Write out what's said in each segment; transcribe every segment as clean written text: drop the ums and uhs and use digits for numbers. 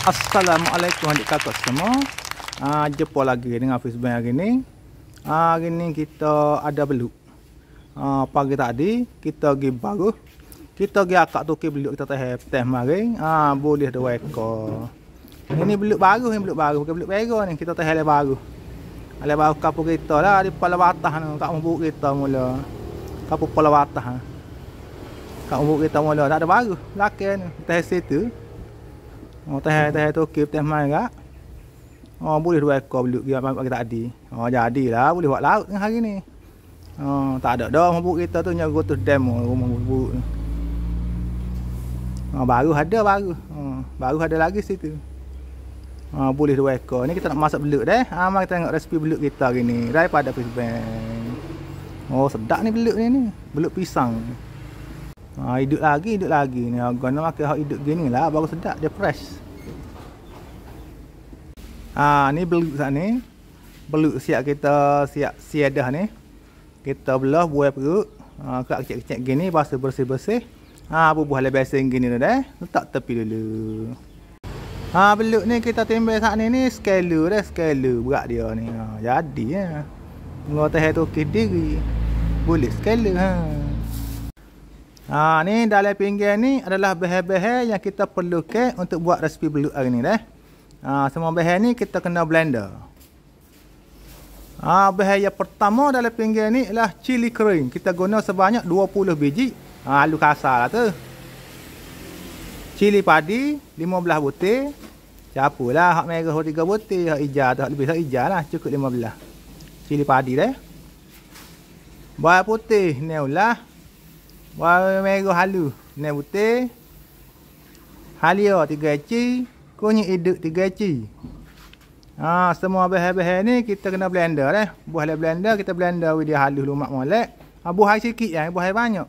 Assalamualaikum adik kakak semua. Jumpa lagi dengan Hafiz Bang hari ni. Hari ni kita ada beluk. Pagi tadi kita pergi baru. Kita pergi akak tukar beluk kita teh mari. Boleh 2 ekor. Ini beluk baru ni, beluk baru, bukan beluk pera ni. Kita teh baru. Ale baru kapur kita lah di kepala batah ni. Kak mabuk kita mula. Kapur kepala batah. Kak mabuk kita mula tak ada baru. Belakang ni teh situ. Teh tukar teh mai kak. Boleh 2 ekor beluk pagi tadi. Jadilah boleh buat laut ni hari ni. Tak ada dah mabuk kita tu nyago tu demo rumah buruk ni. Baru ada baru. Baru ada lagi situ. Boleh 2 ekor. Ni kita nak masak beluk dah. Mari kita tengok resipi beluk kita hari ni daripada Hafiz Bang. Sedap ni beluk ni. Beluk pisang. Hidup lagi ni. Guna makan hak hidup gini lah baru sedap dia fresh. Ni beluk sat ni. Beluk siap kita siap siadah ni. Kita belah buah perut. Kerak kecil-kecil gini basuh bersih-bersih. Bubuh le biasa gini dah. Letak tepi dulu. Beluk ni kita timbang sat ni skala dah, skala berat dia ni. Jadi ya. Ngoteh tu diri. Boleh skala ni dalam pinggir ni adalah bahan-bahan yang kita perlukan untuk buat resipi beluk hari ni dah. Semua bahan ni kita kena blender. Bahan yang pertama dalam pinggir ni ialah cili kering. Kita guna sebanyak 20 biji. Alu kasar lah tu. Cili padi 15 butir. Capulah hak merah 3 butir, hak hijau tu hak lebih hak hijau lah, cukup 15. Cili padi dah. Bawang putih ni ulah. Bawang merah halu ni butir. Halia 3 eci, kunyit hidup 3 eci. Semua bahan-bahan ni kita kena blender dah. Buah le blender, kita blender dia halus lumak molek. Buah air sikit yang buah air banyak.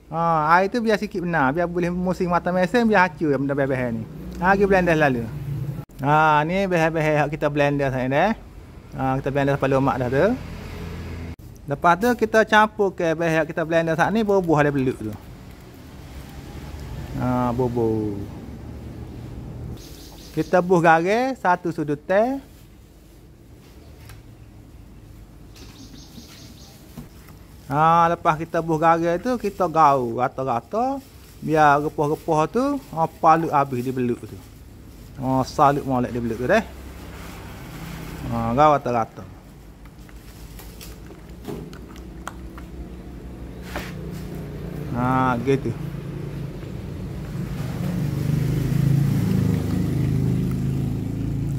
Air tu biar sikit benar, biar boleh musim mata mesin biar hacur benda bahan-bahan ni. Pergi blender lalu. Ni bahan-bahan kita blender saya dah. Kita blender sampai lumak dah tu. Lepas tu kita campur ke bahan kita blender saat ni buah le beluk tu. Bubuh. Kita buh garam 1 sudut teh. Lepas kita buh garam tu kita gaul rata-rata biar repuh-repuh tu palut habis di beluk tu. Salut molek di beluk tu dah. Gaul rata-rata. Gitu.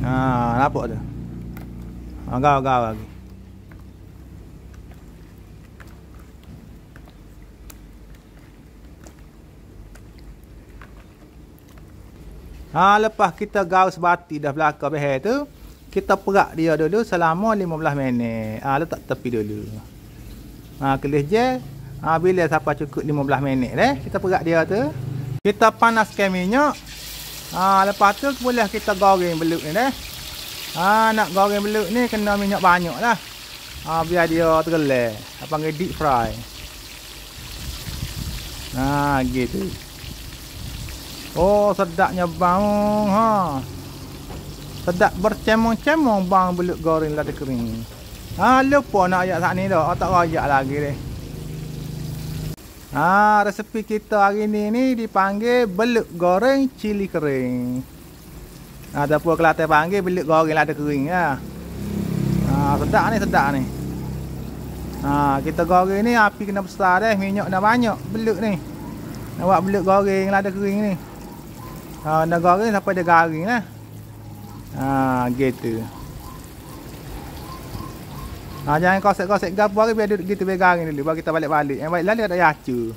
Nampak tu. Gaul lagi. Lepas kita gaul sebati dah belakang bahan tu, kita perak dia dulu selama 15 minit. Letak tepi dulu. Kelih je. Bila sampai cukup 15 minit dah, kita perak dia tu. Kita panaskan minyak. Lepas tu boleh kita goreng beluk ni dah. Nak goreng beluk ni kena minyak banyak lah. Biar dia tergelar. Panggil deep fry. Gitu. Sedapnya bang. Sedap bercemong-cemong bang beluk goreng lada kering. Lupa nak ayat saat ni dah. Tak rajak lagi deh. Resepi kita hari ni dipanggil beluk goreng cili kering. Ataupun Kelantan panggil beluk goreng lada kering lah. Sedap ni. Kita goreng ni api kena besar dah, minyak dah banyak beluk ni. Nak buat beluk goreng lada kering ni. Dah goreng sampai dia garing lah. Gitu. Jangan kosek-kosek gapo hari biar duduk gitu biar garing dulu. Baru kita balik-balik. Yang balik ada yacu.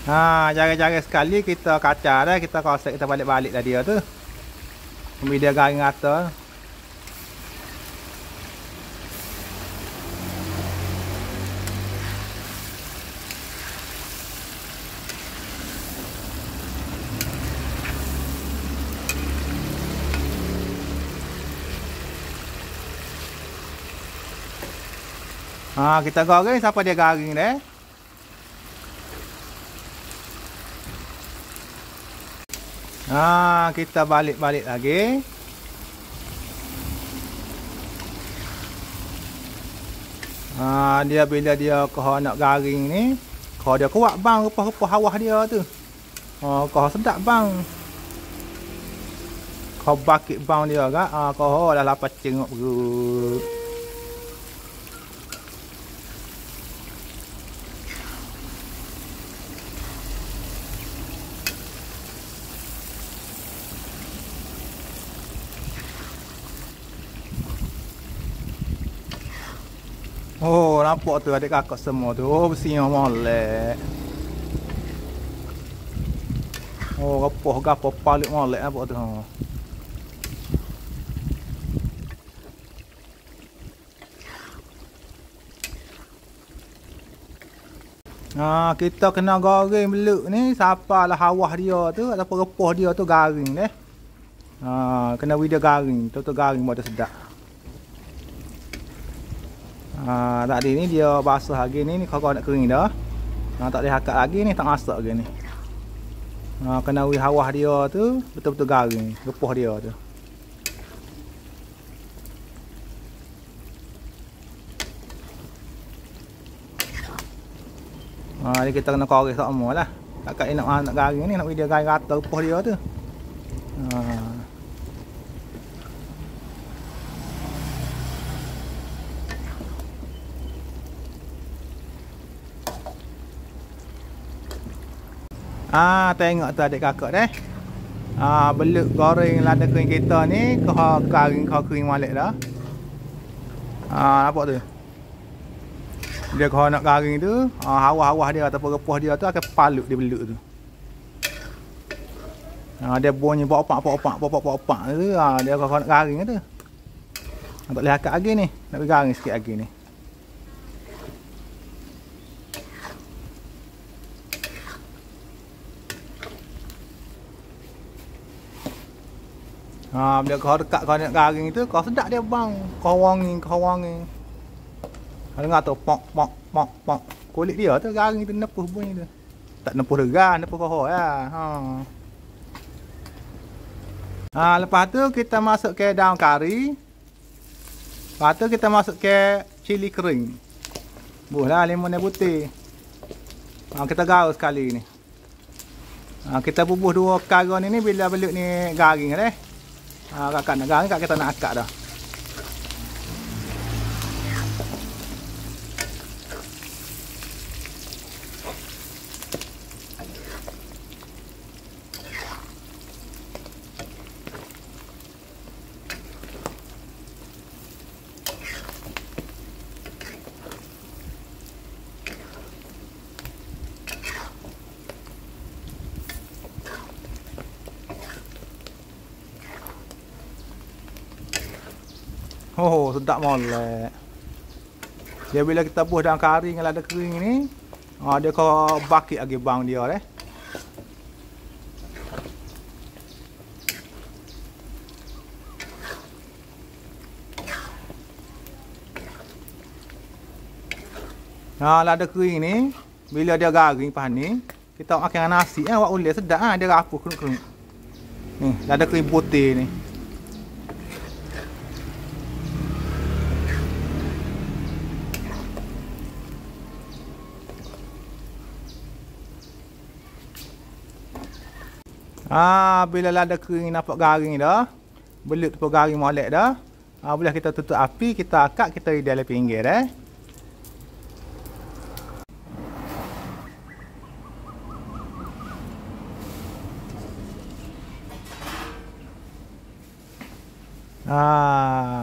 Cara-cara sekali kita kacau dah. Kita kosek kita balik-balik dah dia tu. Sampai dia garing rata. Kita goreng sampai dia garing dah. Kita balik-balik lagi. Dia bila dia kau nak garing ni, kau dia kuat bang, rupa-rupa hawah dia tu. Kau sedap bang. Kau bakit bang dia kan. Kau dah lapas cengok perut. Nampak tu adik kakak semua tu. Bersih molek. Gapoh palit molek nampak tu. Kita kena goreng beluk ni. Siapalah hawah dia tu ataupun repoh dia tu garing deh. Kena dia garing. Tu garing buat sedap. Tadi ni dia basah lagi ni kau nak kering dah. Tak boleh hakak lagi ni, tak masak lagi ni. Kena hawah dia tu betul-betul garing, repoh dia tu. Ni kita kena korek semua lah. Kakak ni nak garing ni, nak dia garing rata repoh dia tu. Tengok tu adik kakak deh. Beluk goreng lada kering kita ni kau kering molek dah. Nampak tu. Dia kau nak garing tu, hawah-hawah dia ataupun repoh dia tu akan palut dia beluk tu. Dia bunyi pok-pok tu. Dia kau nak garing tu. Tak boleh akak lagi ni. Nak garing sikit lagi ni. Bila kau dekat kau nak garing tu, kau sedap dia bang. Kau wangi. Dengar tu pok. Kulit dia tu garing tu nepuh bunyi tu. Tak nepuh degan, nepuh koho ya. Lepas tu kita masuk ke daun kari. Lepas tu kita masuk ke cili kering. Buhlah limau putih. Kita gaul sekali ni. Kita bubuh 2 perkara ni bila beluk ni garing deh. Kakak nak garing, kita nak akak dah. Sedap molek. Dia bila kita buh daun kari dengan lada kering ni, dia kau bakit lagi bang dia deh. Lada kering ni bila dia garing pas ni, kita makan dengan nasi wak ulek sedap dia rapuh keruk-keruk. Ni, lada kering putih ni. Bila lada kering nampak garing dah, belut tu garing molek dah, boleh kita tutup api, kita akak, kita di dalam pinggir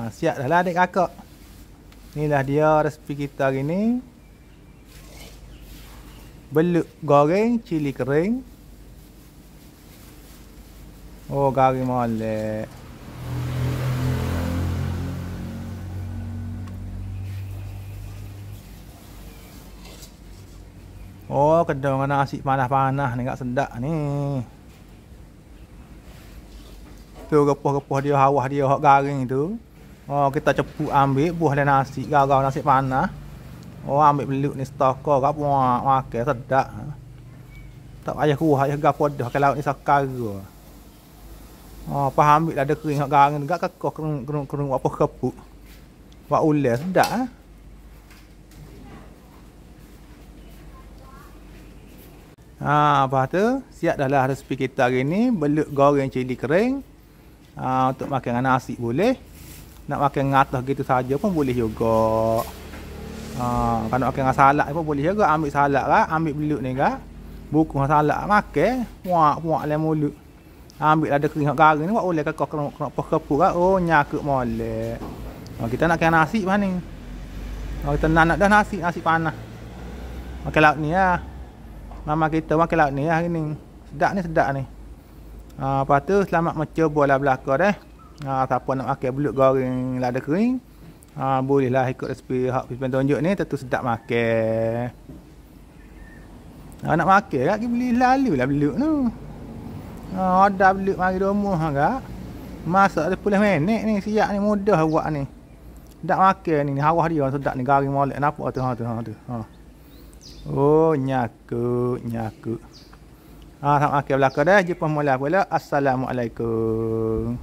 siap dah lah adik kakak. Inilah dia resipi kita hari ni. Belut goreng cili kering. Garing molek. Kedai dengan nasi panas-panas ni, kat sedap ni. Tu repoh-repoh dia, hawah dia hak garing tu. Kita cepuk ambil buah dan nasi, garau nasi panas. Ambil beluk ni stokor kat makan sedap. Tak payah kuah, payah gapo dah kalau laut ni sekara. Faham ambil ada kering hak garang dekat kekoh kerung apa kepuk. Buat ular sedap ah. Lepas tu siap dah lah resipi kita hari ni, belut goreng cili kering. Untuk makan dengan nasi boleh. Nak makan dengan atas gitu saja pun boleh juga. Kalau nak makan dengan salad pun boleh juga. Ambil salad lah, ambil belut ni kan. Buku dengan salad makan, puak dalam mulut. Ambil ada kering hak garing ni buat oleh kekoh kerung kepuk kan. Oh nyakut molek. Kita nak makan nasi apa ni? Kita nak dah nasi panas. Makan lauk ni lah. Mama kita makan lauk ni lah hari ni. Sedap ni. Lepas tu selamat mencuba lah belakang deh. Siapa nak makan belut goreng lada kering, bolehlah ikut resipi hak Pimpin tunjuk ni, tentu sedap makan. Nak makan kan, beli lalu lah belut tu. Ada belut mari rumah kan. Masak 10 minit ni, siap ni, mudah buat ni. Sedap makan ni, hawah dia sedap ni, garing molek. Nampak tu, tu. Oh, nyakut. Selamat makan belakang dah. Jumpa mula pula. Assalamualaikum.